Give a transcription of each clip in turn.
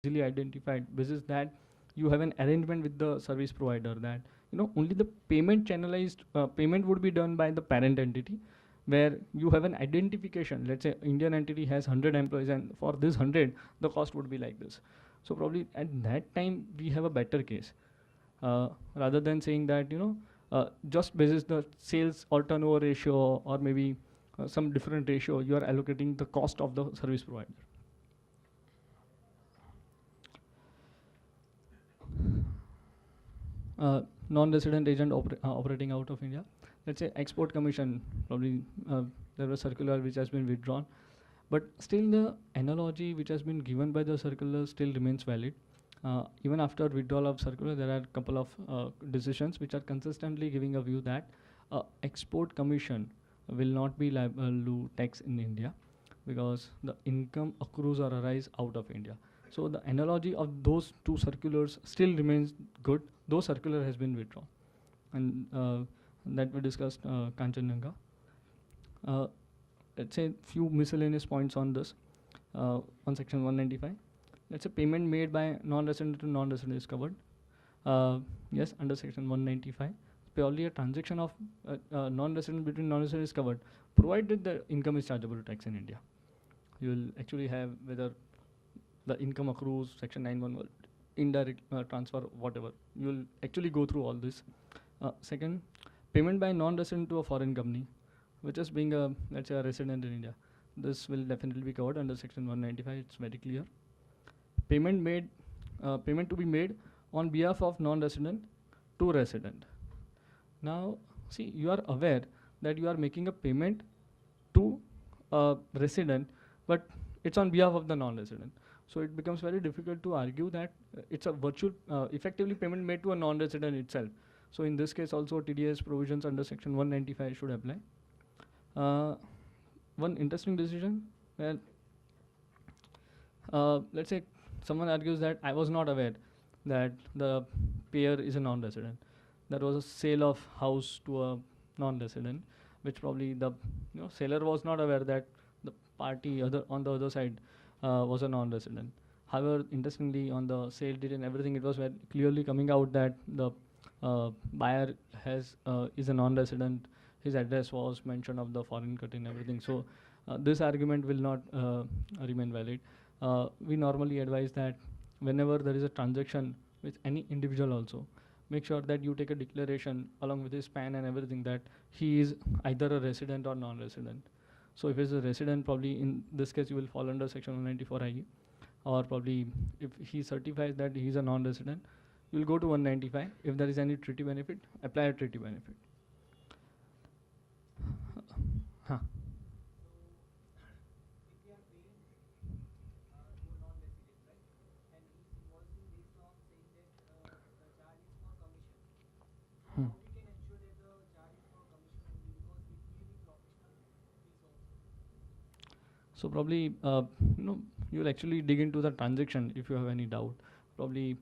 easily identified. This is that you have an arrangement with the service provider that only the payment would be done by the parent entity, where you have an identification. Let's say Indian entity has 100 employees, and for this 100 the cost would be like this. So probably at that time we have a better case, rather than saying that just basis the sales or turnover ratio, or maybe some different ratio, you are allocating the cost of the service provider. Non-resident agent operating out of India. Let's say export commission, probably there was circular which has been withdrawn, but still the analogy which has been given by the circular still remains valid. Even after withdrawal of circular, there are a couple of decisions which are consistently giving a view that export commission will not be liable to tax in India, because the income accrues or arise out of India. So the analogy of those two circulars still remains good, though circular has been withdrawn. And that we discussed Kanchanjunga. Let's say few miscellaneous points on this, on section 195. Let's say payment made by non-resident to non-resident is covered. Yes, under section 195. Purely a transaction of non-resident between non-resident is covered, provided the income is chargeable to tax in India. You will actually have whether the income accrues, section 911, indirect transfer, whatever. You will actually go through all this. Second, payment by non-resident to a foreign company, which is being a, let's say, a resident in India. This will definitely be covered under section 195. It's very clear. Payment to be made on behalf of non-resident to resident. Now, see, you are aware that you are making a payment to a resident, but it's on behalf of the non-resident. So it becomes very difficult to argue that it's a virtual, effectively payment made to a non-resident itself. So in this case also TDS provisions under section 195 should apply. One interesting decision where, let's say someone argues that I was not aware that the payer is a non-resident. There was a sale of house to a non-resident, which probably the seller was not aware that the party on the other side was a non-resident. However, interestingly, on the sale deed and everything, it was very clearly coming out that the buyer is a non-resident. His address was mentioned of the foreign cut and everything. So this argument will not remain valid. We normally advise that whenever there is a transaction with any individual also, make sure that you take a declaration along with his PAN and everything that he is either a resident or non-resident. So if he's a resident, probably in this case you will fall under section 194 IE, or probably if he certifies that he is a non-resident, you will go to 195. If there is any treaty benefit, apply a treaty benefit. Huh. Hmm. So probably you'll actually dig into the transaction if you have any doubt. Probably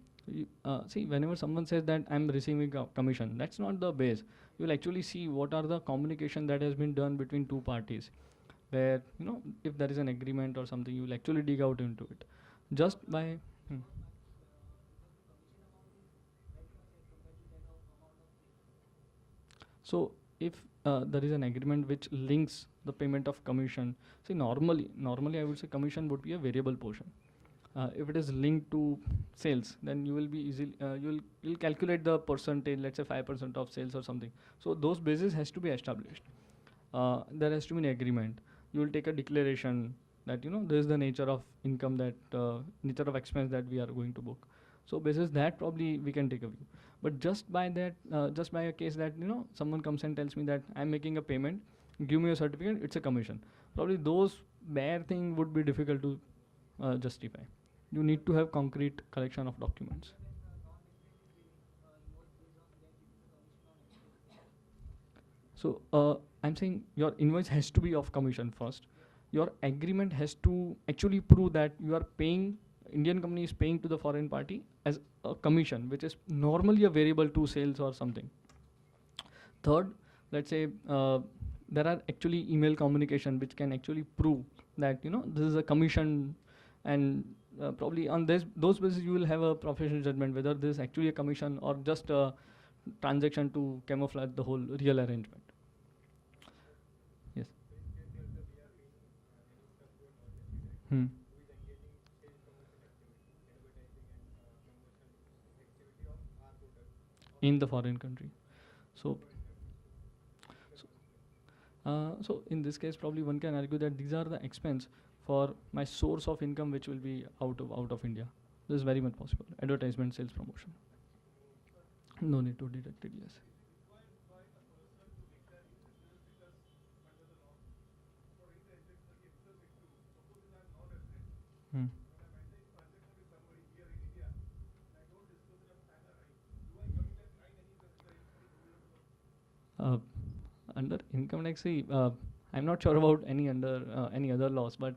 see, whenever someone says that I'm receiving a commission, that's not the base. You'll actually see what are the communication that has been done between two parties, where if there is an agreement or something, you'll actually dig out into it. Just by So if there is an agreement which links the payment of commission, see, normally I would say commission would be a variable portion. If it is linked to sales, then you will be easily you'll calculate the percentage, let's say 5% of sales or something. So those basis has to be established. There has to be an agreement. You will take a declaration that this is the nature of income, that nature of expense that we are going to book. So basis that, probably we can take a view. But just by that, just by a case that someone comes and tells me that I'm making a payment, give me a certificate, it's a commission. Probably those bare thing would be difficult to justify. You need to have concrete collection of documents. So I'm saying your invoice has to be of commission first. Your agreement has to actually prove that you are paying, Indian company is paying to the foreign party as a commission, which is normally a variable to sales or something. Third, let's say there are actually email communication which can actually prove that this is a commission, and probably on those basis you will have a professional judgment whether this is actually a commission or just a transaction to camouflage the whole real arrangement. Yes. Hmm. In the foreign country. So, so in this case, probably one can argue that these are the expense for my source of income, which will be out of India. This is very much possible. Advertisement, sales, promotion. No need to deduct it. Yes. Hmm. Uh, Under income tax, see, I'm not sure about any other laws, but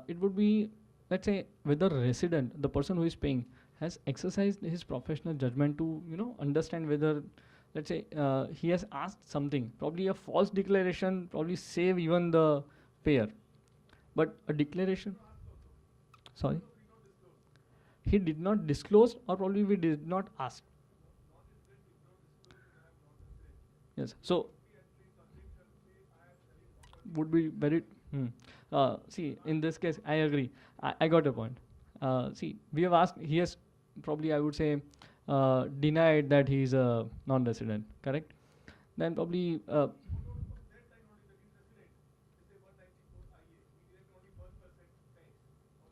it would be, let's say, whether resident, the person who is paying, has exercised his professional judgment to understand whether, let's say, he has asked something, probably a false declaration, probably save even the payer, but a declaration, sorry, he did not disclose, or probably we did not ask. Yes, so would be very. Hmm. See, in this case, I agree. I got a point. See, we have asked. He has probably, I would say, denied that he is a non-resident. Correct. Then probably.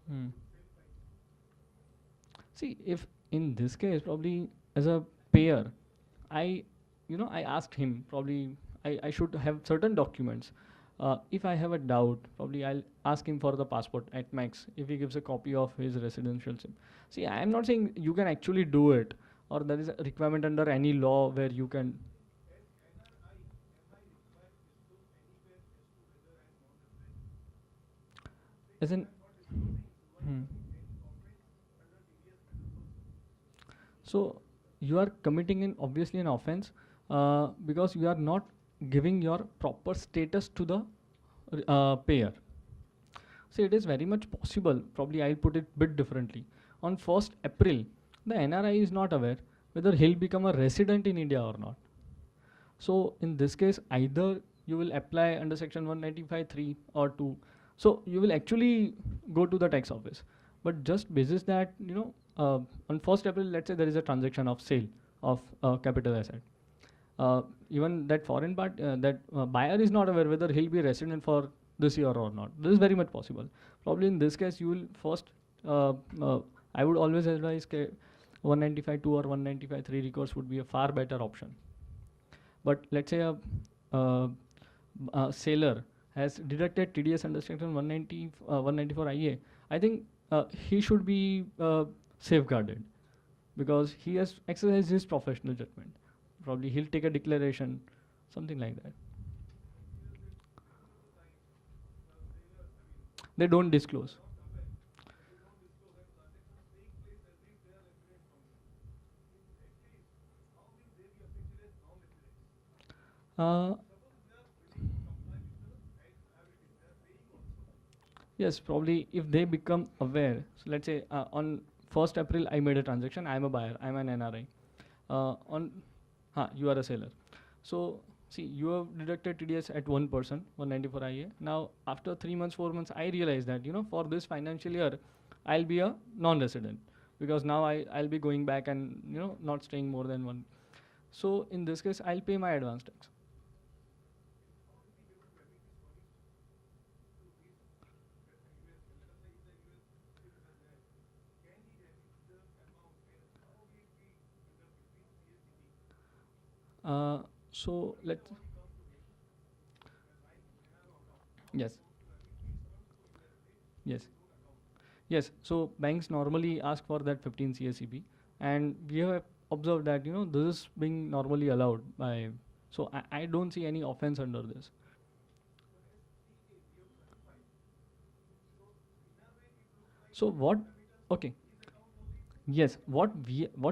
Hmm. See, if in this case, probably as a payer, I, I asked him, probably I should have certain documents. If I have a doubt, probably I'll ask him for the passport at max if he gives a copy of his residential SIM. See, I am not saying you can actually do it, or there is a requirement under any law where you can. As in, hmm. So you are committing an obviously an offense because you are not giving your proper status to the payer. So it is very much possible. Probably I'll put it bit differently. On 1st April, the NRI is not aware whether he'll become a resident in India or not. So in this case, either you will apply under section 195(3) or 2. So you will actually go to the tax office. But just basis that, on 1st April, let's say there is a transaction of sale of capital asset. Even that foreign part, that buyer is not aware whether he'll be resident for this year or not. This is very much possible. Probably in this case, you will first, I would always advise 195(2) or 195(3) recourse would be a far better option. But let's say uh, a seller has deducted TDS under section 194 IA. I think he should be safeguarded because he has exercised his professional judgment. Probably he'll take a declaration, something like that. They don't disclose. Uh, yes, probably if they become aware. So let's say on 1st April I made a transaction. I'm a buyer. I'm an NRI. On, you are a seller. So see, you have deducted TDS at 1%, 194 IA. Now after 3 months, 4 months, I realize that for this financial year, I'll be a non-resident because now I'll be going back and not staying more than one. So in this case, I'll pay my advance tax. Uh, so let yes, yes. Yes, so banks normally ask for that 15 CSEB, and we have observed that this is being normally allowed by. So I don't see any offense under this. So what? Okay. Yes, what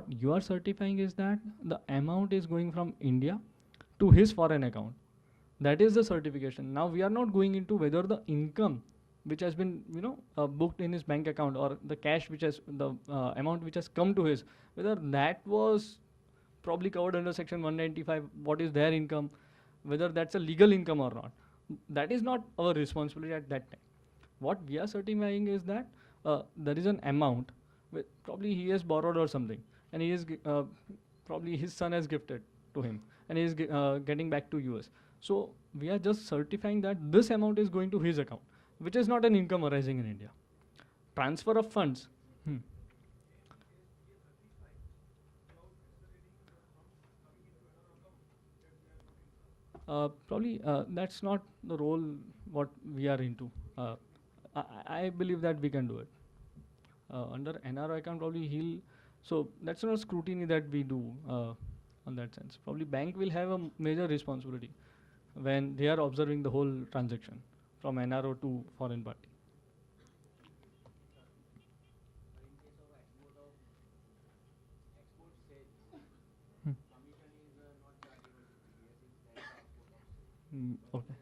you are certifying is that the amount is going from India to his foreign account. That is the certification. Now we are not going into whether the income which has been booked in his bank account, or the cash which has the amount which has come to his, whether that was probably covered under section 195, what is their income, whether that's a legal income or not, that is not our responsibility at that time. What we are certifying is that there is an amount probably he has borrowed or something, and he is probably his son has gifted to him, and he is getting back to us. So we are just certifying that this amount is going to his account, which is not an income arising in India. Transfer of funds. Hmm. Probably that's not the role what we are into. I believe that we can do it. Under NRO account, probably he'll. So that's not scrutiny that we do on that sense. Probably bank will have a major responsibility when they are observing the whole transaction from NRO to foreign party. Hmm. Okay.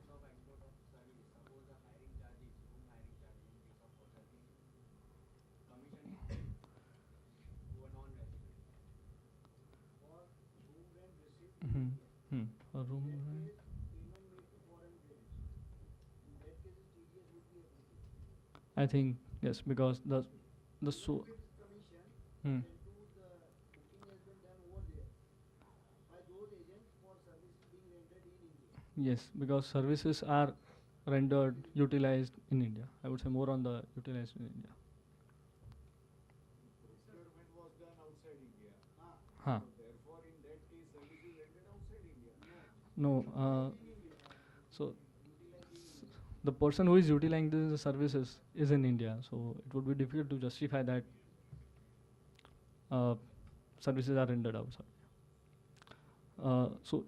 Hmm. Hmm. A room rent. I think yes, because the so. Hmm. Yes, because services are rendered, utilized in India. I would say more on the utilized in India. Huh. No. So the person who is utilizing the services is in India, so it would be difficult to justify that uh, services are rendered outside. So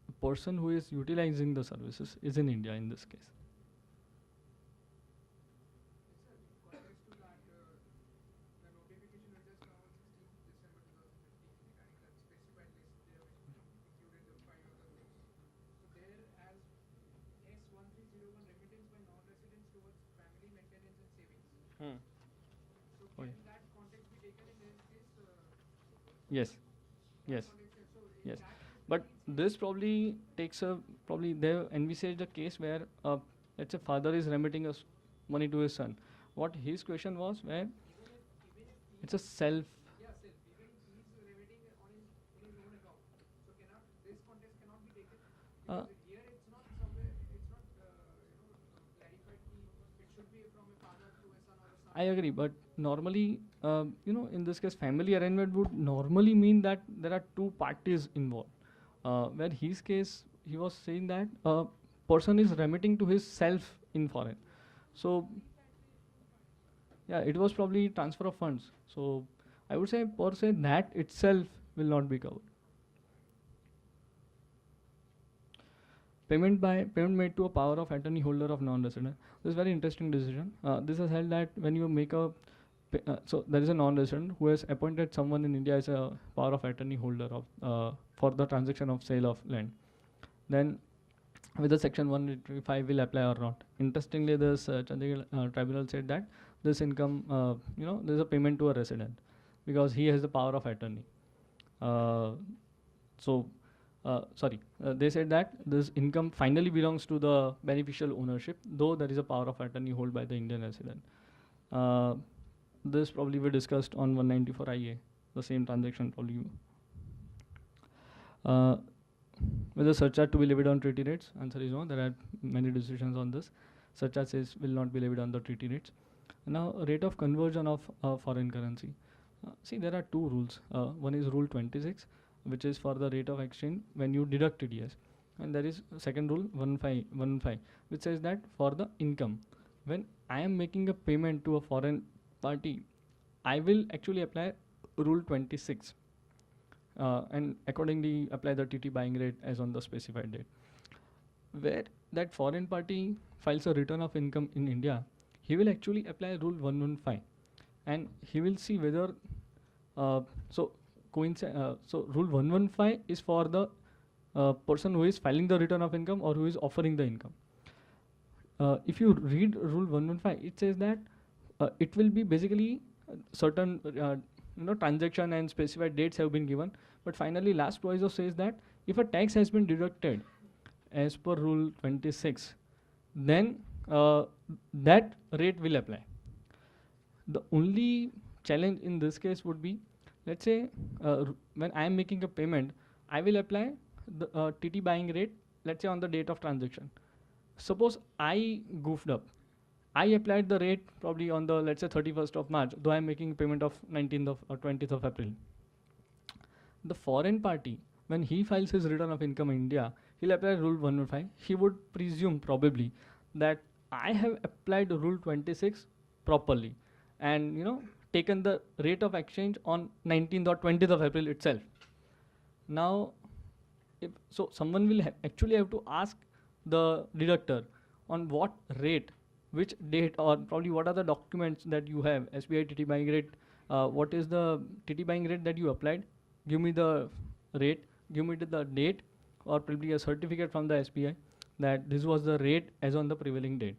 the person who is utilizing the services is in India in this case. Hmm. Okay. Yes. Yes. Yes. But this probably takes a probably they envisage a case where let's say father is remitting us money to his son. What his question was where it's a self. Uh, I agree, but normally, in this case, family arrangement would normally mean that there are two parties involved. Where his case, he was saying that a person is remitting to his self in foreign. So, yeah, it was probably transfer of funds. So, I would say per se that itself will not be covered. Payment made to a power of attorney holder of non-resident. This is very interesting decision. This has held that when you make a so there is a non-resident who has appointed someone in India as a power of attorney holder of for the transaction of sale of land. Then whether section 185 will apply or not. Interestingly, this Chandigarh tribunal said that this income, there is a payment to a resident because he has the power of attorney. Uh, so they said that this income finally belongs to the beneficial ownership, though there is a power of attorney held by the Indian resident. Uh, this probably we discussed on 194 IA, the same transaction probably. Uh, whether surcharge to be levied on treaty rates? Answer is no. There are many decisions on this. Surcharge says will not be levied on the treaty rates. Now, rate of conversion of foreign currency. See, there are two rules. One is Rule 26, which is for the rate of exchange when you deduct TDS. And there is second rule 1515, which says that for the income, when I am making a payment to a foreign party, I will actually apply Rule 26 and accordingly apply the TT buying rate as on the specified date. Where that foreign party files a return of income in India, he will actually apply Rule 115 and he will see whether uh, so so Rule 115 is for the person who is filing the return of income or who is offering the income. if you read Rule 115, it says that it will be basically certain transaction and specified dates have been given, but finally last proviso says that if a tax has been deducted as per Rule 26, then that rate will apply. The only challenge in this case would be, let's say when I am making a payment, I will apply the TT buying rate, let's say on the date of transaction. Suppose I goofed up, I applied the rate probably on the, let's say, 31st of March, though I'm making payment of 19th of or 20th of April. The foreign party, when he files his return of income in India, he'll apply Rule 105. He would presume probably that I have applied Rule 26 properly, and taken the rate of exchange on 19th or 20th of April itself. Now, if so, someone will actually have to ask the deductor on what rate, which date, or probably what are the documents that you have, SBI TT buying rate, what is the TT buying rate that you applied, give me the rate, give me the date, or probably a certificate from the SBI that this was the rate as on the prevailing date.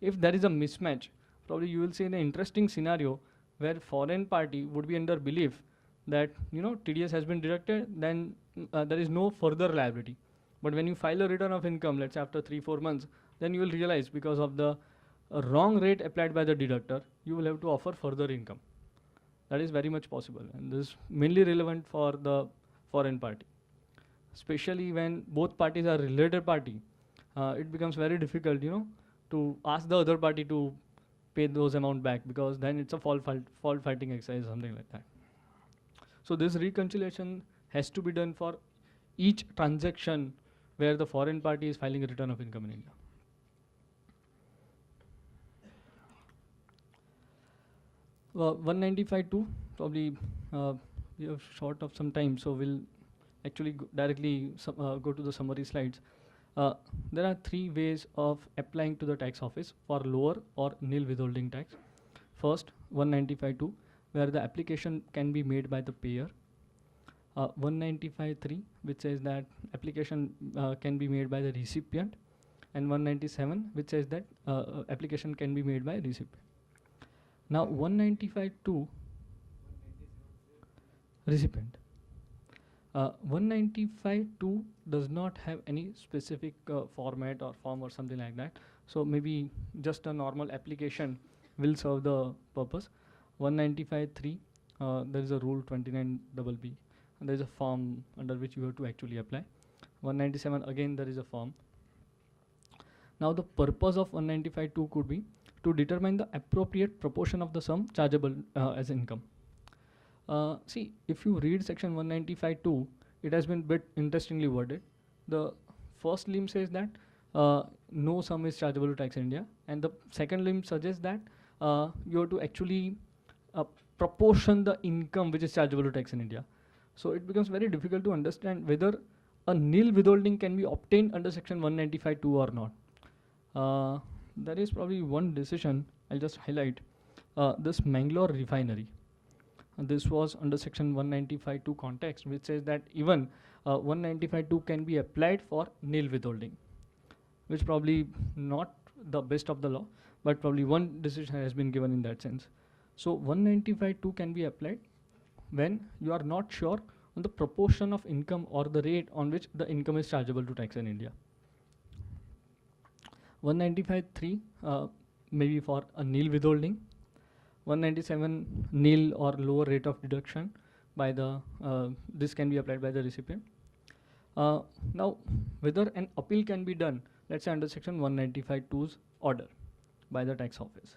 If there is a mismatch, probably you will see an interesting scenario where foreign party would be under belief that TDS has been deducted, then there is no further liability. But when you file a return of income, let's say after 3-4 months, then you will realize because of the wrong rate applied by the deductor, you will have to offer further income. That is very much possible, and this is mainly relevant for the foreign party, especially when both parties are related party. It becomes very difficult, to ask the other party to pay those amount back, because then it's a fault fighting exercise, something like that. So this reconciliation has to be done for each transaction where the foreign party is filing a return of income in India. Well, 195.2, probably we are short of some time, so we'll actually directly go to the summary slides. There are 3 ways of applying to the tax office for lower or nil withholding tax. First, 195.2, where the application can be made by the payer. 195.3, which says that application can be made by the recipient, and 197, which says that application can be made by recipient. Now 195.2, recipient. 195.2 does not have any specific format or form or something like that. So maybe just a normal application will serve the purpose. 195.3, there is a rule 29BB, and there is a form under which you have to actually apply. 197, again there is a form. Now the purpose of 195.2 could be to determine the appropriate proportion of the sum chargeable as income. See, if you read section 195.2, it has been bit interestingly worded. The first limb says that no sum is chargeable to tax in India, and the second limb suggests that you have to actually proportion the income which is chargeable to tax in India. So it becomes very difficult to understand whether a nil withholding can be obtained under section 195.2 or not. There is probably one decision I'll just highlight. This Mangalore refinery. This was under section 195.2 context, which says that even 195.2 can be applied for nil withholding, which probably not the best of the law, but probably one decision has been given in that sense. So 195.2 can be applied when you are not sure on the proportion of income or the rate on which the income is chargeable to tax in India. 195.3 maybe for a nil withholding. 197 nil or lower rate of deduction by the this can be applied by the recipient. Now whether an appeal can be done, let's say under section 195.2's order by the tax office.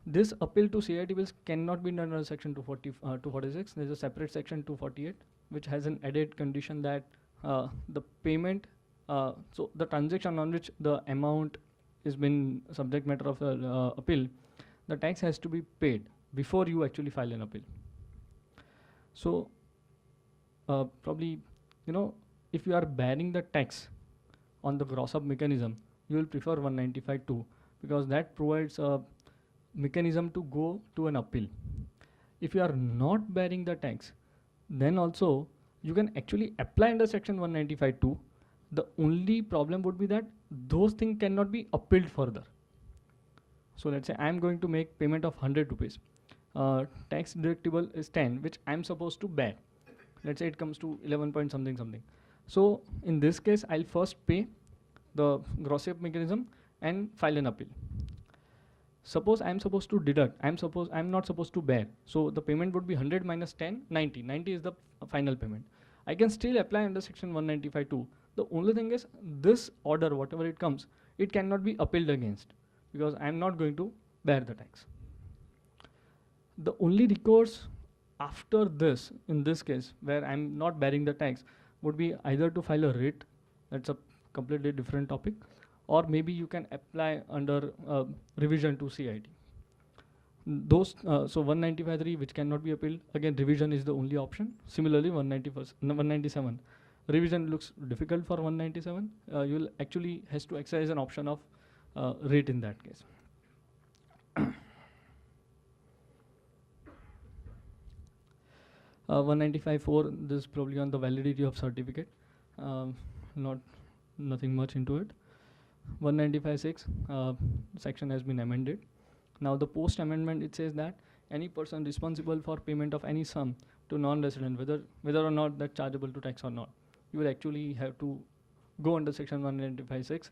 This appeal to CIT bills cannot be done under section 246. There is a separate section 248 which has an added condition that the payment, so the transaction on which the amount is been subject matter of the appeal, the tax has to be paid before you actually file an appeal. So probably, if you are bearing the tax on the gross up mechanism, you will prefer 195.2 because that provides a mechanism to go to an appeal. If you are not bearing the tax, then also you can actually apply under section 195.2. The only problem would be that those things cannot be appealed further. So let's say I'm going to make payment of 100 rupees. Tax deductible is 10, which I'm supposed to bear. Let's say it comes to 11 point something something. So in this case, I'll first pay the gross up mechanism and file an appeal. Suppose I'm supposed to deduct, I'm not supposed to bear. So the payment would be 100 minus 10, 90. 90 is the final payment. I can still apply under section 195 too. The only thing is this order, whatever it comes, it cannot be appealed against because I'm not going to bear the tax. The only recourse after this, in this case, where I'm not bearing the tax, would be either to file a writ, that's a completely different topic, or maybe you can apply under revision to CIT. Those so 195.3 which cannot be appealed, again revision is the only option. Similarly 197 revision looks difficult for 197. You'll actually has to exercise an option of writ in that case. 195.4, this is probably on the validity of certificate. Not nothing much into it. 195.6 section has been amended. Now the post amendment, it says that any person responsible for payment of any sum to non-resident, whether or not that chargeable to tax or not, you will actually have to go under section 195.6,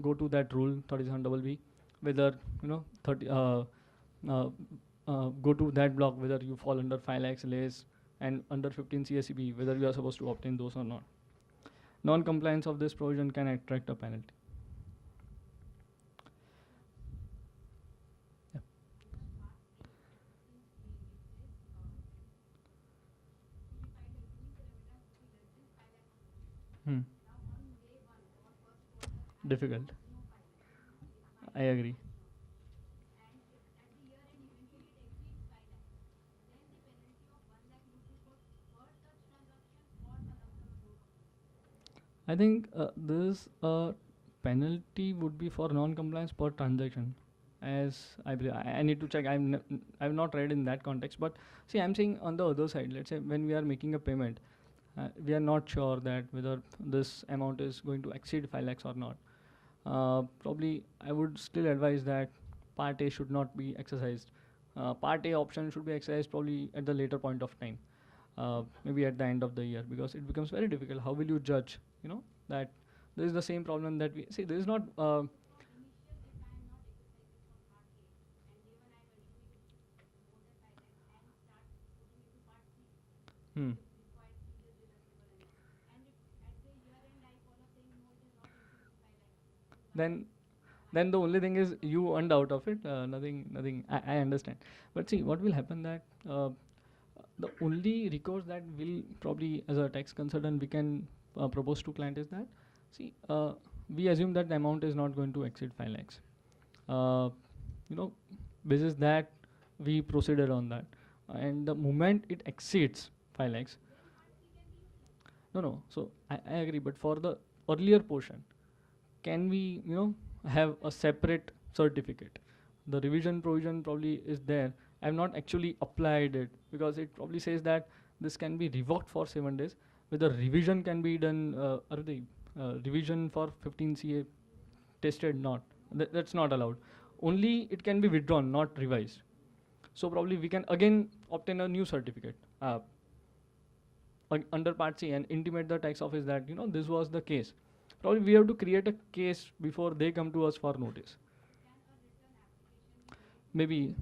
go to that rule 37BB, whether 30 go to that block whether you fall under 5 lakhs less and under 15 CSCB, whether you are supposed to obtain those or not. Non-compliance of this provision can attract a penalty. Yeah. Hmm. Difficult. I agree. I think this penalty would be for non-compliance per transaction. As I believe, I need to check. I've not read in that context, but see, I'm saying on the other side. Let's say when we are making a payment, we are not sure that whether this amount is going to exceed 5 lakhs or not. Probably, I would still advise that Part A should not be exercised. Part A option should be exercised probably at the later point of time, maybe at the end of the year, because it becomes very difficult. How will you judge? That this is the same problem that we see. This is not. Hmm. Then then the only thing is you earned out of it, nothing. I understand, but see what will happen that the only recourse that will probably as a tax consultant we can propose to client is that, see, we assume that the amount is not going to exceed 5 lakhs. uh, you know basis that we proceeded on that, and the moment it exceeds 5 lakhs. No, so I agree, but for the earlier portion, can we have a separate certificate? The revision provision probably is there. I've not actually applied it because it probably says that this can be revoked for 7 days, whether revision can be done, or the revision for 15 CA tested, not that's not allowed. Only it can be withdrawn, not revised. So probably we can again obtain a new certificate under Part C and intimate the tax office that this was the case. Probably we have to create a case before they come to us for notice. Maybe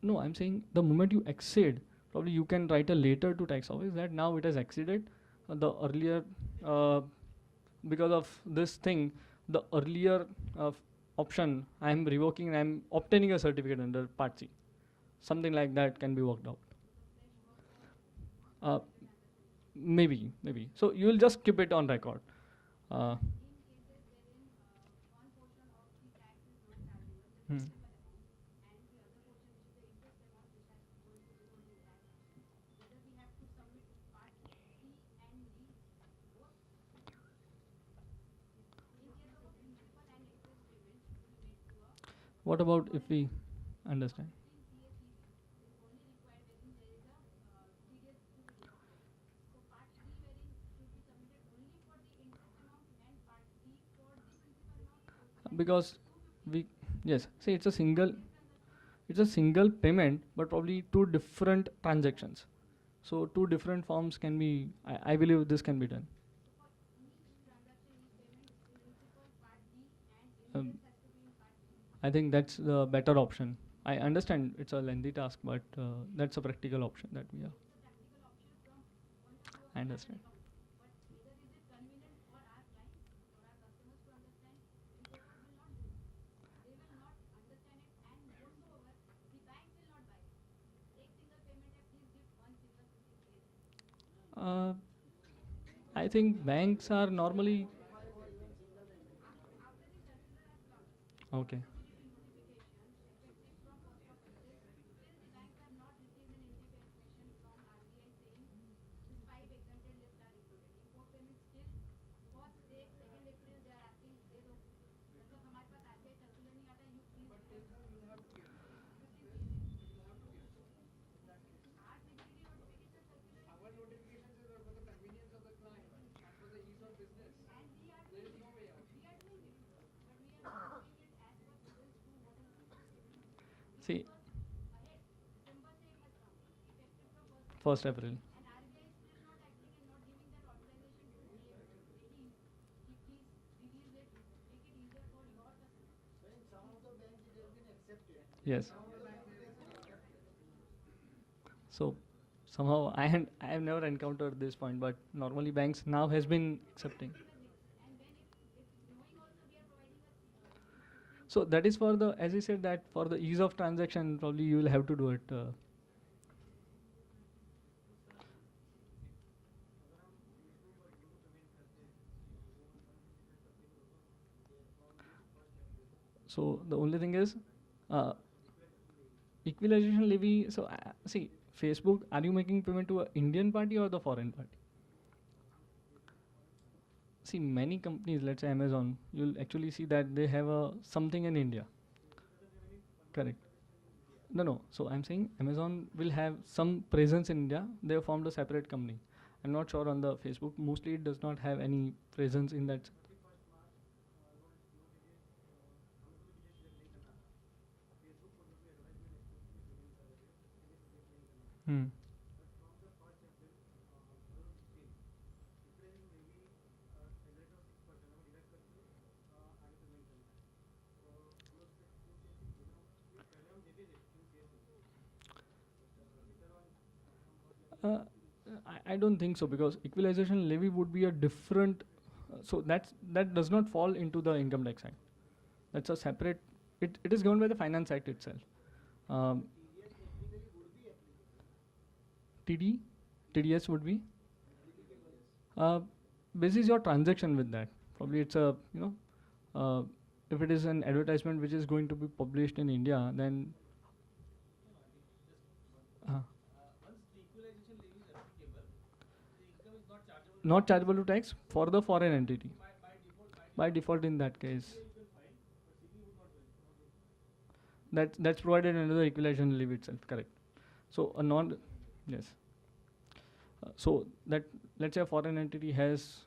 no, I'm saying the moment you exceed, probably you can write a letter to tax office that now it has exceeded the earlier, because of this thing, the earlier option I'm revoking and I'm obtaining a certificate under Part C. Something like that can be worked out. Uh, maybe. So you will just keep it on record. Uh, hmm. What about if we understand? because we, yes, see, it's a single payment, but probably two different transactions. So two different forms can be. I believe this can be done. Um, I think that's the better option. I understand it's a lengthy task, but that's a practical option that we are. I understand. Uh, I think banks are normally okay. See, 1st April. Yes. So somehow I have never encountered this point, but normally banks now has been accepting. So that is for the, as I said, that for the ease of transaction, probably you will have to do it. So the only thing is, uh, equalization levy. So see, Facebook, are you making payment to a Indian party or the foreign party? See, many companies, let's say Amazon, you'll actually see that they have a something in India. Correct. No, no. So I'm saying Amazon will have some presence in India. They have formed a separate company. I'm not sure on the Facebook. Mostly it does not have any presence in that. Hmm. Uh, I don't think so because equalization levy would be a different. That does not fall into the income tax act. That's a separate. It is governed by the Finance Act itself. Um, TD, TDS would be. Uh, basis your transaction with that. Probably it's a, uh, if it is an advertisement which is going to be published in India, then uh, not chargeable to tax for the foreign entity. By default, in that case, that's provided under the equalization levy itself. Correct. So a non, yes. So that, let's say a foreign entity has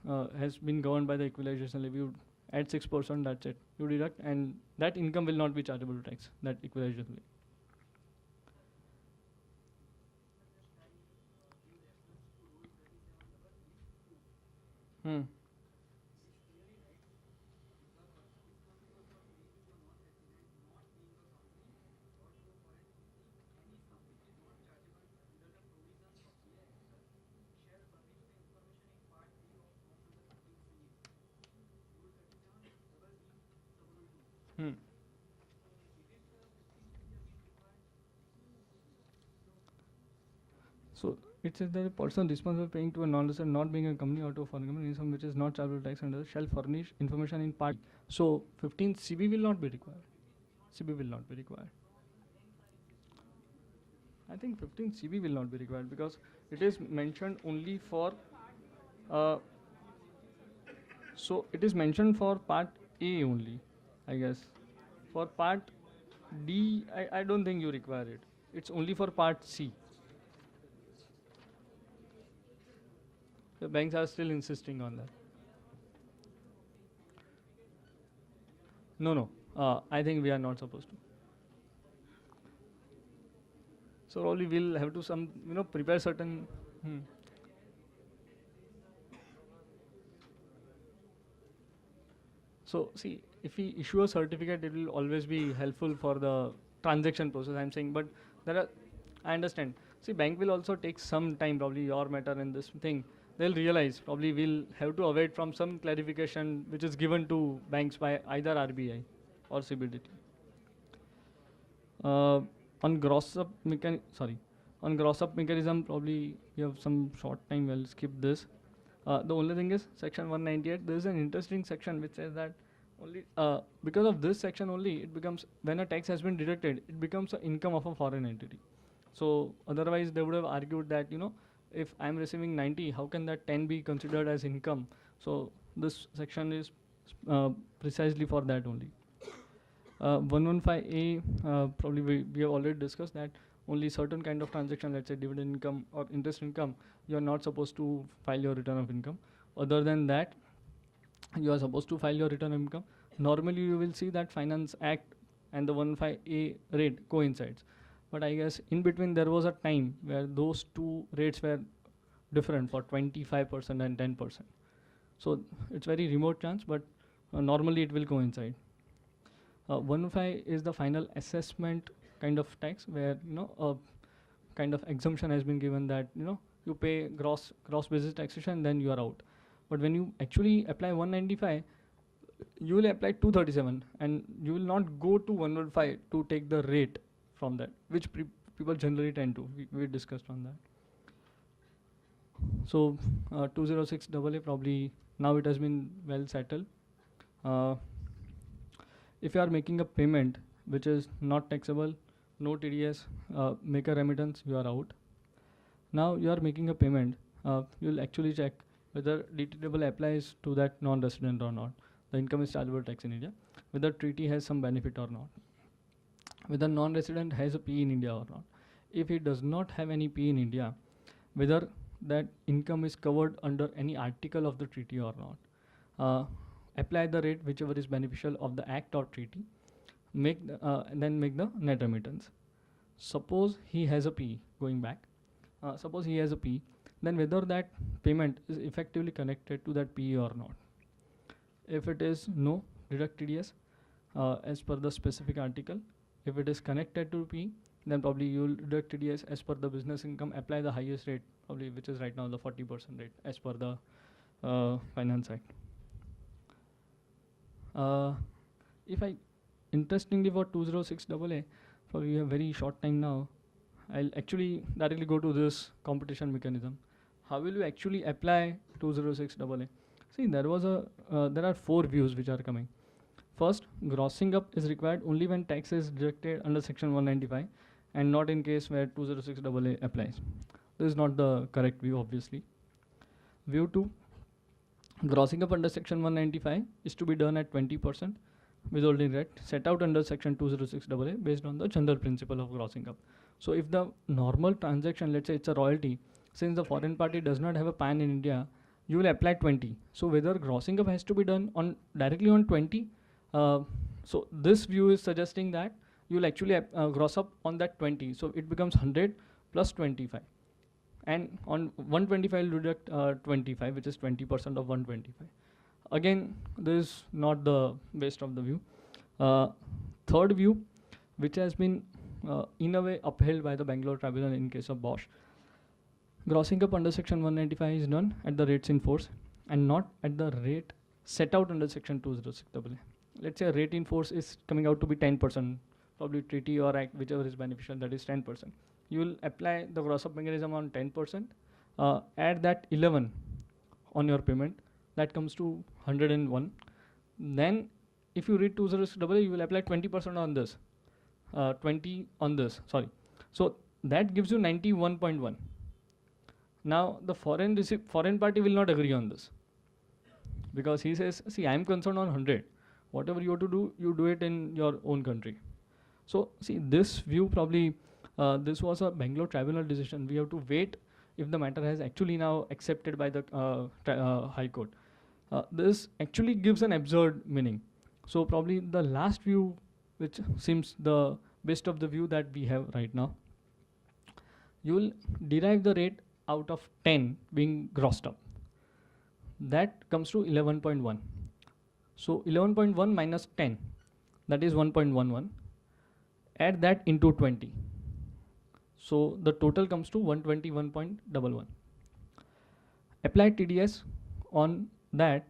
been governed by the equalization levy. You add 6%. That's it. You deduct, and that income will not be chargeable to tax. That equalization levy. Hmm. Hmm. So it says that a person responsible paying to a non-resident not being a company or to a foreign company income which is not chargeable tax under shall furnish information in part. So 15 CB will not be required. CB will not be required. I think 15 CB will not be required because it is mentioned only for. Uh, so it is mentioned for part A only, I guess. For part D, I don't think you require it. It's only for part C. The banks are still insisting on that. No, no. I think we are not supposed to. So probably we'll have to some, prepare certain. Hmm. So see, if we issue a certificate, it will always be helpful for the transaction process. I'm saying, but there are, I understand. See, bank will also take some time, probably your matter in this thing. They'll realize probably we'll have to await from some clarification which is given to banks by either RBI or CBDT. Uh, on gross up on gross up mechanism, probably we have some short time. We'll skip this. The only thing is section 198. There is an interesting section which says that only because of this section only, it becomes when a tax has been deducted, it becomes an income of a foreign entity. So otherwise, they would have argued that if I'm receiving 90, how can that 10 be considered as income? So this section is uh, precisely for that only. 115A, probably we have already discussed that only certain kind of transaction, let's say dividend income or interest income, you are not supposed to file your return of income. Other than that, you are supposed to file your return of income. Normally, you will see that Finance Act and the 115A rate coincides. But I guess in between there was a time where those two rates were different for 25% and 10%. So it's very remote chance, but normally it will coincide. 115 is the final assessment kind of tax where a kind of exemption has been given that you pay gross basis taxation, then you are out. But when you actually apply 195, you will apply 237 and you will not go to 115 to take the rate from that, which people generally tend to. We discussed on that. So 206 AA probably now it has been well settled. Uh, if you are making a payment which is not taxable, no TDS, make a remittance, you are out. Now you are making a payment, you'll actually check whether DTAA applies to that non-resident or not. The income is chargeable tax in India. Whether treaty has some benefit or not. Whether non-resident has a P in India or not. If he does not have any P in India, whether that income is covered under any article of the treaty or not. Apply the rate whichever is beneficial of the act or treaty. Then make the net remittance. Suppose he has a P going back. Suppose he has a P, then whether that payment is effectively connected to that P or not. If it is no, deduct TDS as per the specific article. If it is connected to P, then probably you will deduct TDS as per the business income, apply the highest rate, probably which is right now the 40% rate as per the Finance Act. If I, interestingly for 206 AA, probably we have very short time now, I'll actually directly go to this competition mechanism. How will you actually apply 206 AA? See, there are 4 views which are coming. First, grossing up is required only when tax is deducted under section 195 and not in case where 206 AA applies. This is not the correct view, obviously. View 2, grossing up under section 195 is to be done at 20% withholding rate set out under section 206 AA based on the general principle of grossing up. So if the normal transaction, let's say it's a royalty, since the foreign party does not have a PAN in India, you will apply 20. So whether grossing up has to be done on directly on 20, so this view is suggesting that you will actually gross up on that 20. So it becomes 100 plus 25. And on 125 will deduct 25, which is 20% of 125. Again, this is not the best of the view. Third view, which has been in a way upheld by the Bangalore Tribunal in case of Bosch. Grossing up under section 195 is done at the rates in force and not at the rate set out under section 206 AA. Let's say a rate in force is coming out to be 10%, probably treaty or act, whichever is beneficial, that is 10%. You will apply the gross up mechanism on 10%, add that 11 on your payment, that comes to 101. Then if you read 206 AA, you will apply 20% on this, 20 on this, sorry. So that gives you 91.1. Now the foreign party will not agree on this because he says, see, I am concerned on 100. Whatever you have to do, you do it in your own country. So see, this view probably, this was a Bangalore Tribunal decision. We have to wait if the matter has actually now accepted by the High Court. This actually gives an absurd meaning. So probably the last view, which seems the best of the view that we have right now, you will derive the rate out of 10 being grossed up. That comes to 11.1. So 11.1 minus 10, that is 1.11. Add that into 20. So the total comes to 121.11. Apply TDS on that,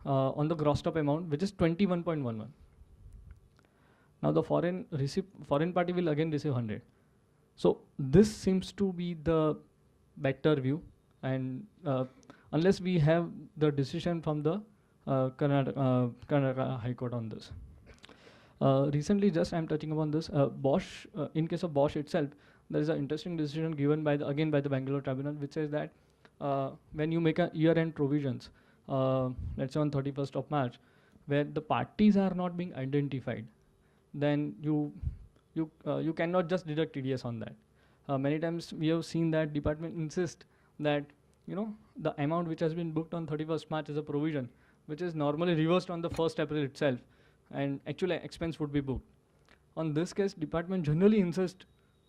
on the grossed up amount, which is 21.11. Now the foreign party will again receive 100. So this seems to be the better view, and unless we have the decision from the Karnataka High Court on this. Recently, just I'm touching upon this. Bosch, in case of Bosch itself, there is an interesting decision given by the Bangalore Tribunal, which says that when you make a year-end provisions, let's say on 31st of March, where the parties are not being identified, then you cannot just deduct TDS on that. Many times we have seen that department insist that the amount which has been booked on 31st March is a provision, which is normally reversed on the 1st April itself, and actually expense would be booked. On this case, department generally insists,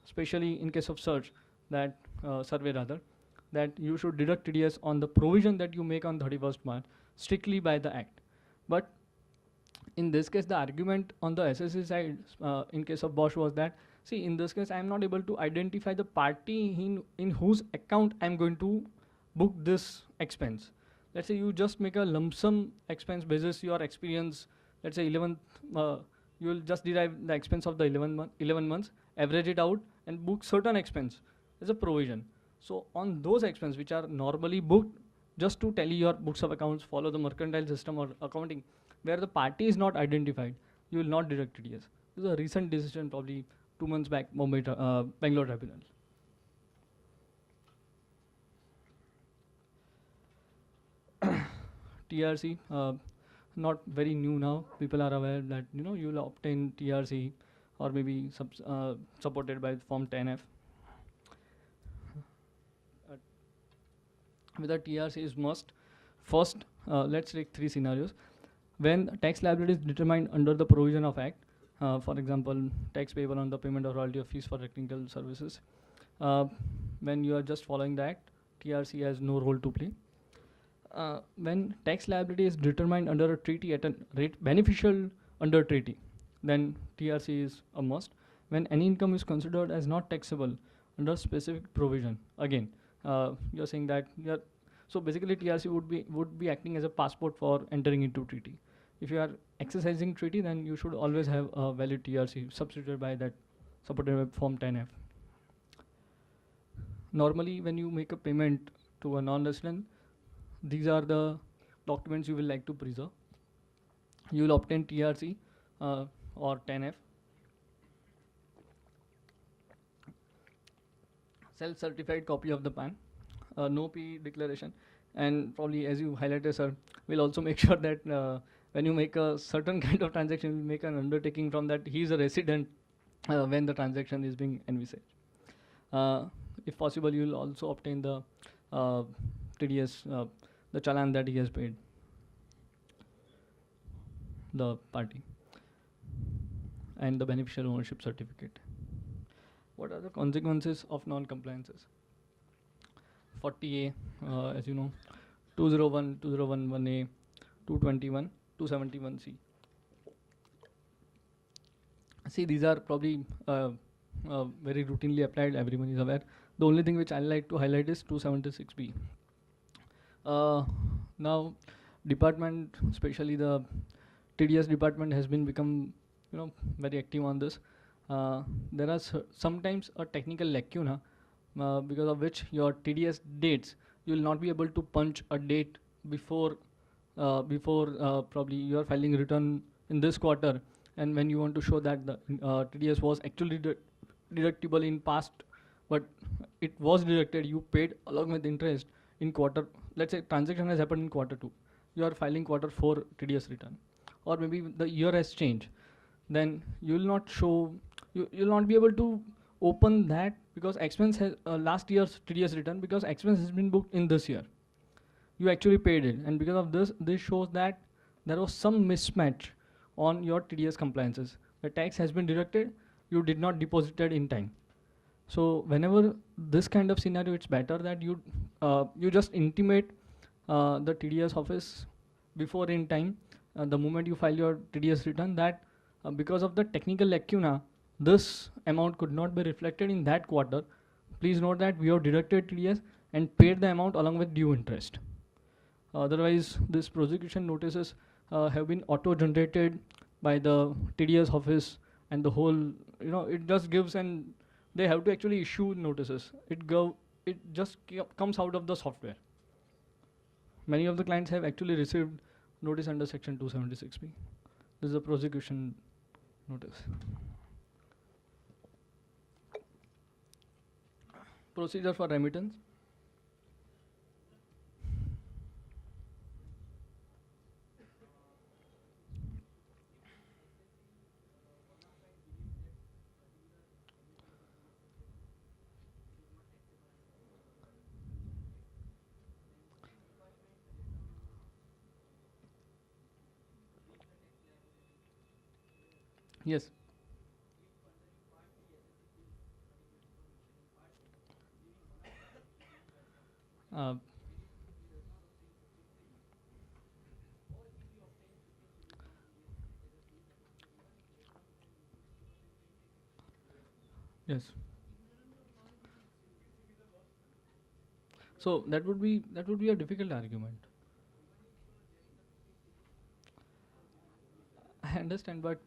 especially in case of search, that survey rather, that you should deduct TDS on the provision that you make on 31st March strictly by the act. But in this case, the argument on the SSC side, in case of Bosch, was that, see, in this case, I am not able to identify the party in whose account I am going to book this expense. Let's say you just make a lump sum expense basis your experience. Let's say 11th, you will just derive the expense of the 11 months, average it out, and book certain expense as a provision. So on those expenses which are normally booked just to tally your books of accounts, follow the mercantile system or accounting, where the party is not identified, you will not deduct TDS. This is a recent decision, probably 2 months back, Bangalore Tribunal. TRC, not very new now. People are aware that you will obtain TRC or maybe supported by Form 10F. Whether TRC is must. First, let's take 3 scenarios. When tax liability is determined under the provision of Act, for example, tax payable on the payment of royalty or fees for technical services, when you are just following the Act, TRC has no role to play. When tax liability is determined under a treaty at a rate beneficial under treaty, then TRC is a must. When any income is considered as not taxable under specific provision, again, you're saying that so basically TRC would be acting as a passport for entering into treaty. If you are exercising treaty, then you should always have a valid TRC substituted by that supported by Form 10F. Normally, when you make a payment to a non-resident, these are the documents you will like to preserve. You will obtain TRC or 10F. Self-certified copy of the PAN, no P declaration, and probably, as you highlighted, sir, we'll also make sure that when you make a certain kind of transaction, you make an undertaking from that he is a resident when the transaction is being envisaged. If possible, you will also obtain the TDS, the challan that he has paid the party, and the beneficial ownership certificate. What are the consequences of non-compliances? 40A, as you know, 201, 2011A, 221, 271C. See, these are probably very routinely applied, everyone is aware. The only thing which I like to highlight is 276B. Now, department, especially the TDS department, has become very active on this. There are sometimes a technical lacuna because of which your TDS dates, you will not be able to punch a date before probably you are filing return in this quarter, and when you want to show that the TDS was actually deductible in past, but it was deducted, you paid along with interest in quarter, let's say transaction has happened in quarter 2, you are filing quarter 4 TDS return, or maybe the year has changed, then you will not show, you will not be able to open that because expense has last year's TDS return, because expense has been booked in this year. You actually paid it, and because of this shows that there was some mismatch on your TDS compliances. The tax has been deducted, you did not deposit it in time. So whenever this kind of scenario, it's better that you just intimate the TDS office before in time, the moment you file your TDS return, that because of the technical lacuna, this amount could not be reflected in that quarter. Please note that we have deducted TDS and paid the amount along with due interest. Otherwise, these prosecution notices have been auto-generated by the TDS office, and the whole, it just gives, and they have to actually issue notices. It just comes out of the software. Many of the clients have actually received notice under section 276B. This is a prosecution notice. Procedure for remittance. Yes. Uh, yes. So that would be a difficult argument. I understand, but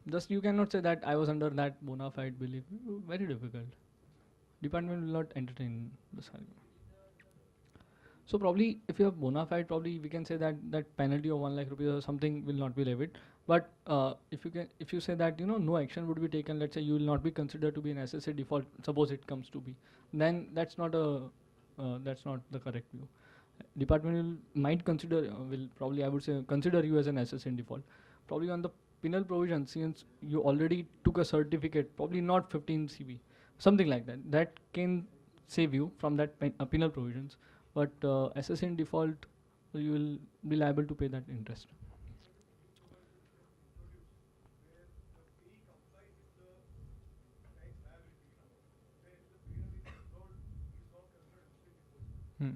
just you cannot say that I was under that bona fide belief. Very difficult. Department will not entertain this argument. So probably, if you have bona fide, probably we can say that that penalty of 1 lakh rupees or something will not be levied. But if you say that no action would be taken, let's say you will not be considered to be an SSA default. Suppose it comes to be, then that's not the correct view. Department might consider, will probably, I would say, consider you as an SSA in default. Probably on the penal provision, since you already took a certificate, probably not 15 CB, something like that. That can save you from that penal provisions. But SSA in default, you will be liable to pay that interest. Hmm.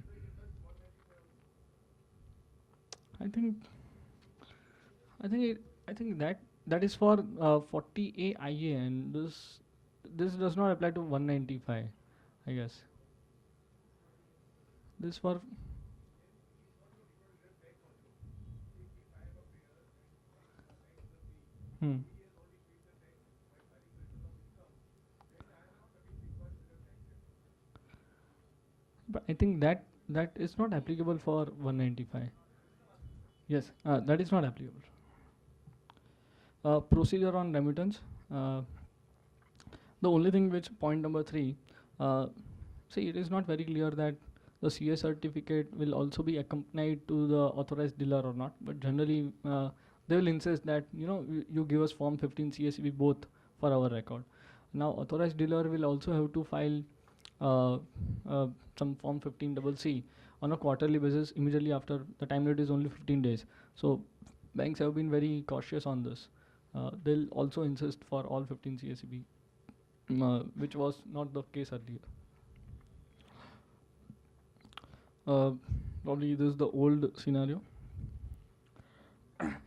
I think I think that is for 40A IA, and this does not apply to 195, I guess. This for hmm. But I think that is not applicable for 195. Yes, that is not applicable. Procedure on remittance. Uh, the only thing which point number three, uh, see, it is not very clear that the CA certificate will also be accompanied to the authorized dealer or not. But generally, they will insist that you give us form 15 CSV both for our record. Now, authorized dealer will also have to file uh, uh, some form 15 double C on a quarterly basis immediately after the time limit is only 15 days. So banks have been very cautious on this. They'll also insist for all 15 CSEB, which was not the case earlier. Uh, Probably this is the old scenario.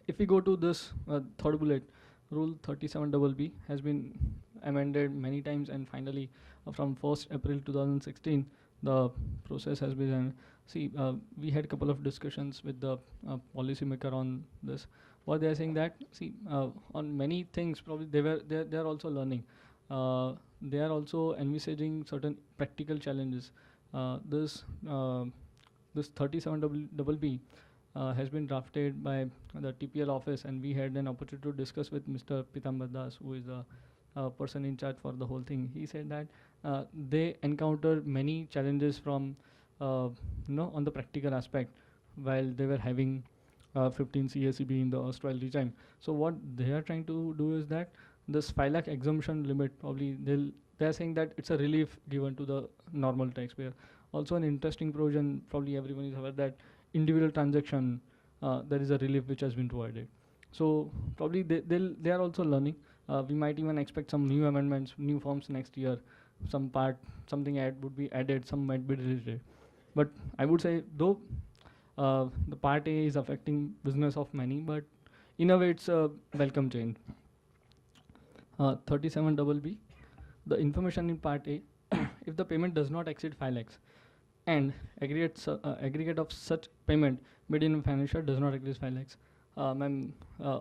If we go to this third bullet, Rule 37BB has been amended many times, and finally, from 1st April 2016, the process has been. See, we had a couple of discussions with the policymaker on this. What they are saying that, see, on many things, probably they are also learning. They are also envisaging certain practical challenges. This this 37BB has been drafted by the TPL office, and we had an opportunity to discuss with Mr. Pitambar Das, who is the person in charge for the whole thing. He said that they encountered many challenges from, on the practical aspect while they were having 15 CSEB in the erstwhile regime. So what they are trying to do is that this 5 lakh exemption limit, probably they're saying that it's a relief given to the normal taxpayer. Also, an interesting provision, probably everyone is aware that individual transaction, there is a relief which has been provided. So probably they are also learning. We might even expect some new amendments, new forms next year. Some part, something would be added, some might be deleted. But I would say though the Part A is affecting business of many, but in a way it's a welcome change. 37 double B, the information in Part A, if the payment does not exceed 5 lakhs and aggregate of such payment made in financial does not exceed 5 lakhs. Ma'am,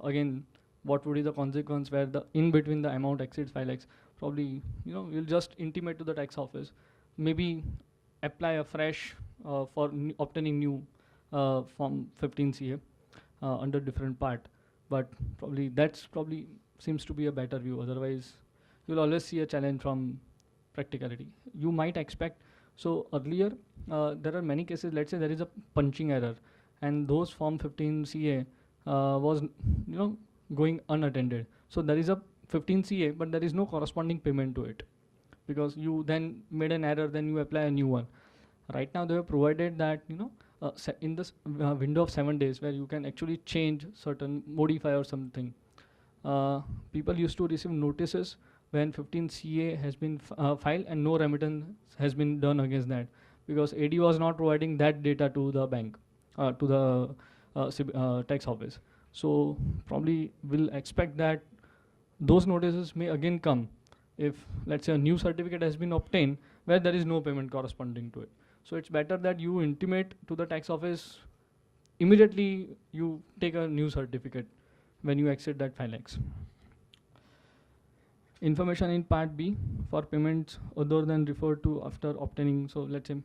again, what would be the consequence where the in between the amount exceeds 5 lakhs? Probably, you'll just intimate to the tax office, maybe apply a fresh for obtaining new Form 15 CA under different part. But probably that's probably seems to be a better view. Otherwise, you'll always see a challenge from practicality. You might expect, so earlier there are many cases, let's say there is a punching error and those Form 15 CA was going unattended. So there is a 15 CA, but there is no corresponding payment to it because you then made an error, then you apply a new one. Right now they have provided that in this window of 7 days where you can actually change certain, modify or something. People used to receive notices when 15 CA has been filed and no remittance has been done against that because AD was not providing that data to the bank, to the tax office. So probably we'll expect that those notices may again come if, let's say, a new certificate has been obtained where there is no payment corresponding to it. So it's better that you intimate to the tax office immediately you take a new certificate when you exceed that 5 lakhs. Information in Part B for payments other than referred to after obtaining, so let's say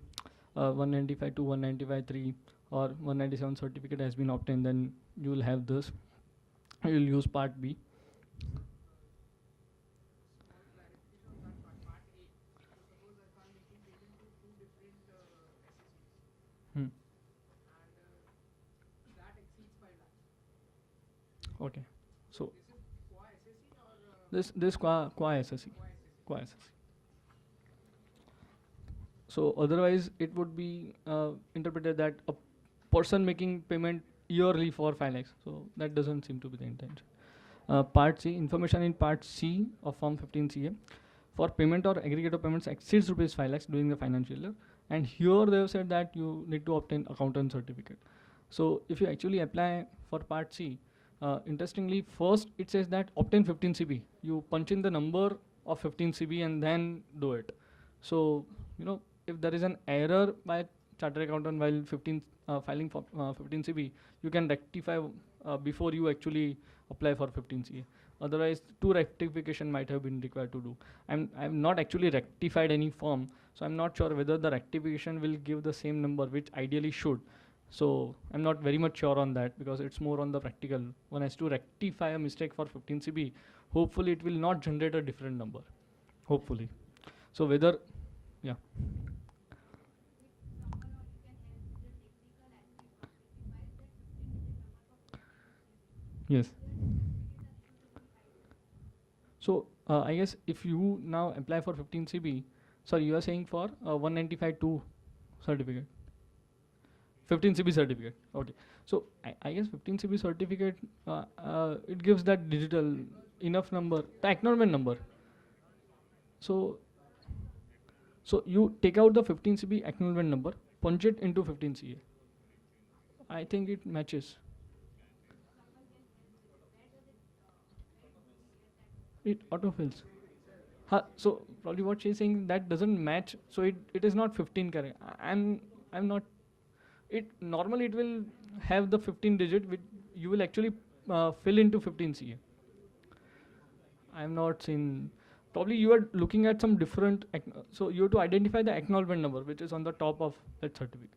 195 to 195.3 or 197 certificate has been obtained, then you will have this. You will use Part B. Hmm. Okay. So this qua SSC. Qua SSC. So otherwise it would be interpreted that a person making payment yearly for 5 lakhs. So that doesn't seem to be the intention. Part C, information in Part C of Form 15 CA for payment or aggregate of payments exceeds rupees 5 lakhs during the financial year. And here they have said that you need to obtain accountant certificate. So if you actually apply for Part C, interestingly, first it says that obtain 15 CB. You punch in the number of 15 CB and then do it. So, if there is an error by chartered accountant while filing for 15 CB, you can rectify before you actually apply for 15 CA. Otherwise, two rectification might have been required to do. I'm not actually rectified any form, so I'm not sure whether the rectification will give the same number, which ideally should. So I'm not very much sure on that because it's more on the practical. One has to rectify a mistake for 15 CB. Hopefully, it will not generate a different number. Hopefully. So whether, yeah. Yes. So I guess if you now apply for 15 CB, sorry, you are saying for 195.2 certificate. 15 CB certificate. Okay. So I guess 15 CB certificate, it gives that digital enough number, the acknowledgement number. So you take out the 15 CB acknowledgement number, punch it into 15 CA. I think it matches. It autofills. So probably what she's saying that doesn't match. So it is not 15 correct. I'm not. It normally it will have the 15 digit which you will actually fill into 15 CA. I'm not seen. Probably you are looking at some different. So you have to identify the acknowledgement number which is on the top of that certificate.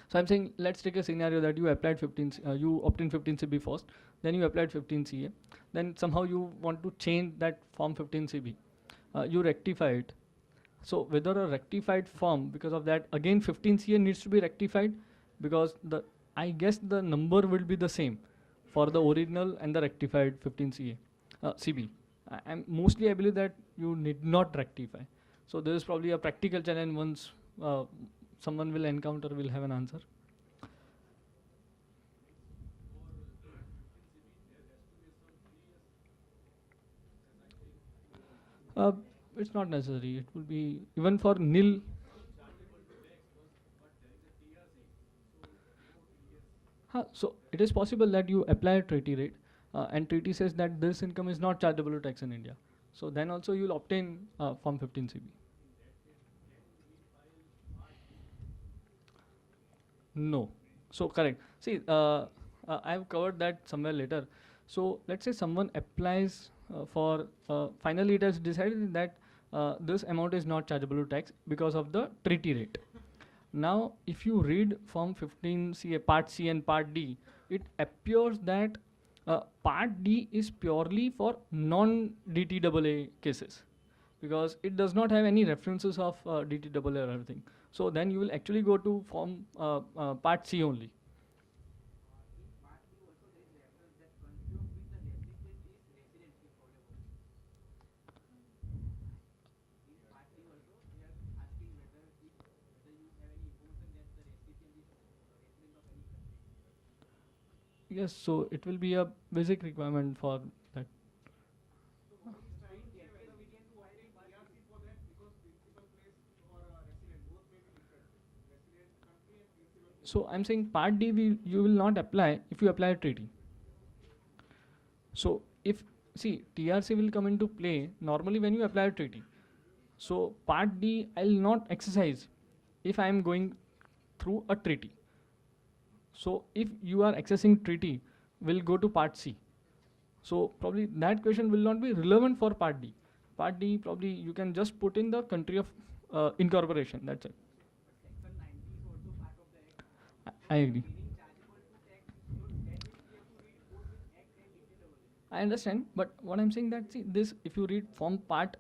So I'm saying let's take a scenario that you applied 15, you obtained 15 CB first, then you applied 15 CA, then somehow you want to change that form 15 CB, you rectify it. So whether a rectified form, because of that again 15 CA needs to be rectified because I guess the number will be the same for the original and the rectified 15 CA, CB. I believe that you need not rectify. So there is probably a practical challenge once someone will encounter, will have an answer. Uh, it's not necessary. It will be even for nil. So it is possible that you apply a treaty rate, and treaty says that this income is not chargeable to tax in India. So then also you will obtain Form 15 CB. No. So correct. See, I've covered that somewhere later. So let's say someone applies for finally it has decided that this amount is not chargeable to tax because of the treaty rate. Now, if you read Form 15 CA Part C and Part D, it appears that Part D is purely for non-DTAA cases because it does not have any references of DTAA or everything. So then you will actually go to Form Part C only. Yes, so it will be a basic requirement for that. So I'm saying Part D you will not apply if you apply a treaty. So if see TRC will come into play normally when you apply a treaty. So Part D I'll not exercise if I am going through a treaty. So if you are accessing treaty, will go to Part C. So probably that question will not be relevant for Part D. Part D probably you can just put in the country of incorporation. That's it. I agree. I understand, but what I'm saying that see this if you read from Part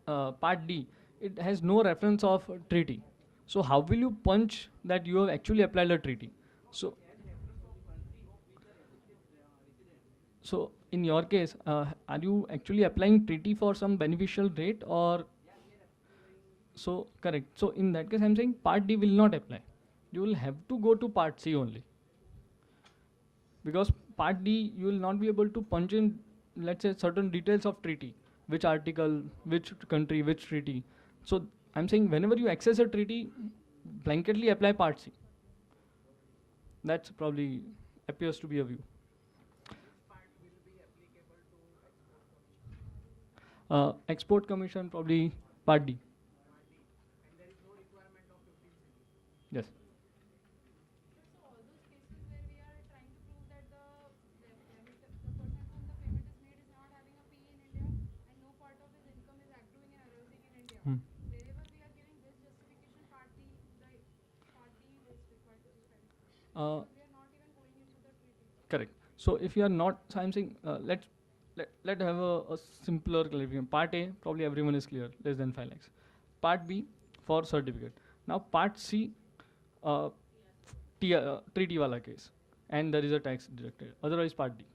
D, it has no reference of treaty. So how will you punch that you have actually applied a treaty? So so in your case, are you actually applying treaty for some beneficial rate or so correct? So in that case, I'm saying Part D will not apply. You will have to go to Part C only because Part D you will not be able to punch in, let's say, certain details of treaty, which article, which country, which treaty. So I'm saying whenever you access a treaty, blanketly apply Part C. That's probably appears to be a view. Export Commission probably Part D. Yes. So all those cases where we are trying to prove that the person whom the payment is made is not having a PE in India and no part of his income is accruing and arising in India. Hmm. Wherever we are giving this justification, part D is required to be satisfied Uh, because we are not even going into the treaty. Correct. So if you are not, so I'm saying let have a simpler clarification. Part A probably everyone is clear, less than 5 lakhs. Part B for certificate. Now Part C, uh, treaty wala case, and there is a tax deducted. Otherwise Part D.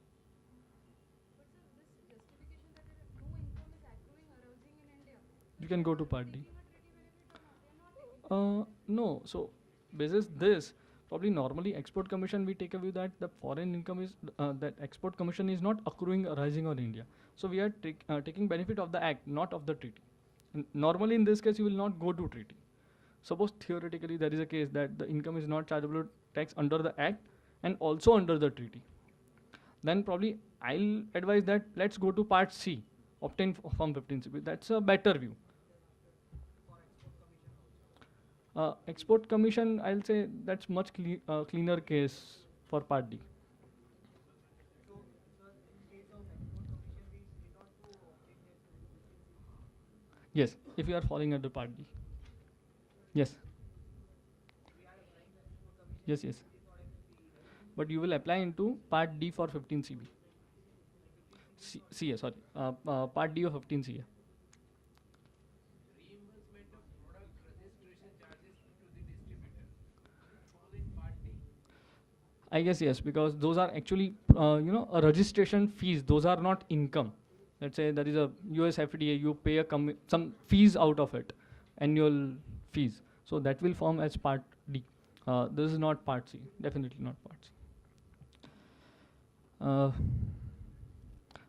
But sir, this justification that no income is accruing arising in India. So You they can are go to Part D. taking a treaty benefit or not? They are not taking treaty benefit. No. So basis this, probably normally Export Commission we take a view that the foreign income is that Export Commission is not accruing arising on India. So we are taking benefit of the act, not of the treaty. And normally in this case you will not go to treaty. Suppose theoretically there is a case that the income is not chargeable to tax under the act and also under the treaty. Then probably I'll advise that let's go to Part C, obtain Form 15CB. That's a better view. Export Commission, I'll say that's much cleaner case for Part D. Yes, if you are falling under Part D. Yes, yes, yes. But you will apply into Part D for 15CB. CA, sorry. Part D of 15CA. I guess yes, because those are actually, a registration fees. Those are not income. Let's say there is a US FDA, you pay some fees out of it, annual fees. So that will form as Part D. This is not Part C, definitely not Part C.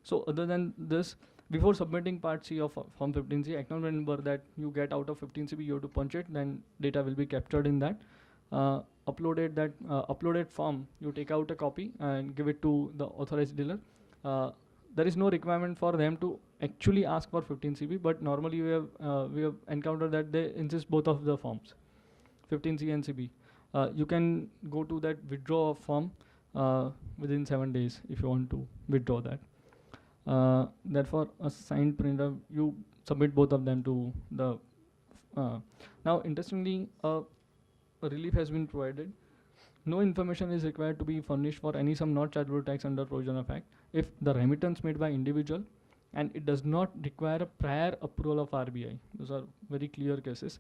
So other than this, before submitting part C of form 15C, acknowledge number that you get out of 15CB, you have to punch it, then data will be captured in that. Uploaded form, you take out a copy and give it to the authorized dealer. There is no requirement for them to actually ask for 15CB, but normally we have encountered that they insist both of the forms, 15C and CB. You can go to that withdraw form within 7 days if you want to withdraw that. That for a signed printer, you submit both of them to the. Now, interestingly, a relief has been provided. No information is required to be furnished for any sum not chargeable tax under Provision of Act if the remittance made by individual and it does not require a prior approval of RBI. Those are very clear cases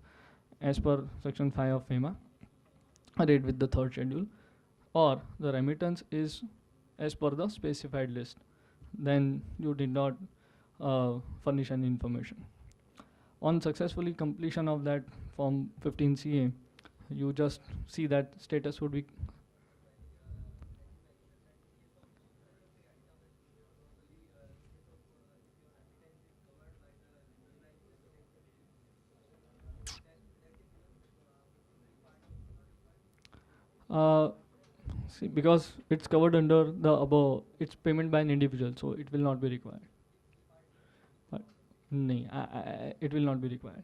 as per Section 5 of FEMA, read with the third schedule, or the remittance is as per the specified list, then you did not furnish any information. On successfully completion of that form 15CA, you just see that status would be see, because it's covered under the above, it's payment by an individual, so it will not be required. But it will not be required.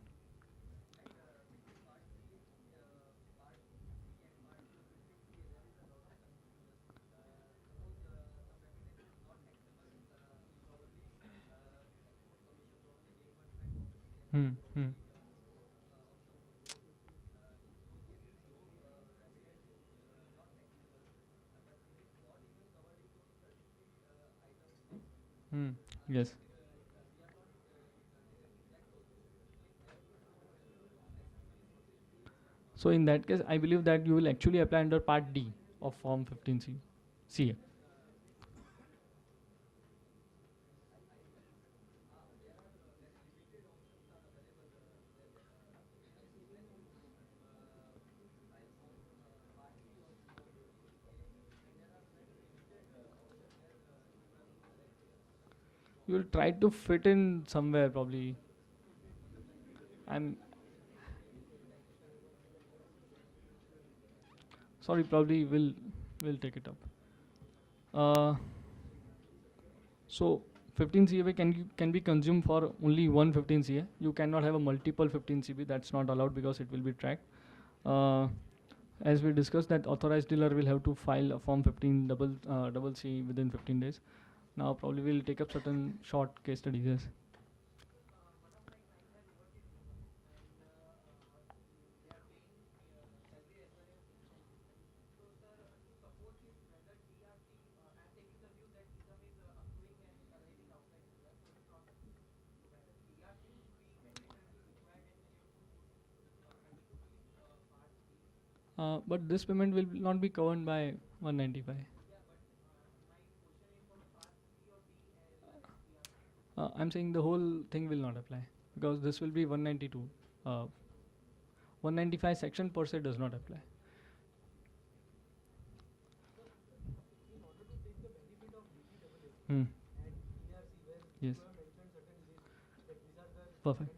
Hmm. Hmm. Hmm. Yes. So in that case, I believe that you will actually apply under Part D of Form 15C. CA. You will try to fit in somewhere probably. I'm sorry, probably will take it up. Uh, so 15 CA can be consumed for only one 15 CA. You cannot have a multiple 15 CB. That's not allowed because it will be tracked. Uh, as we discussed, that authorized dealer will have to file a form 15 double C within 15 days. Now probably we'll take up certain short case studies. Yes. But this payment will not be covered by 195. I'm saying the whole thing will not apply because this will be 192. 195 section per se does not apply. Hmm. Yes. Perfect.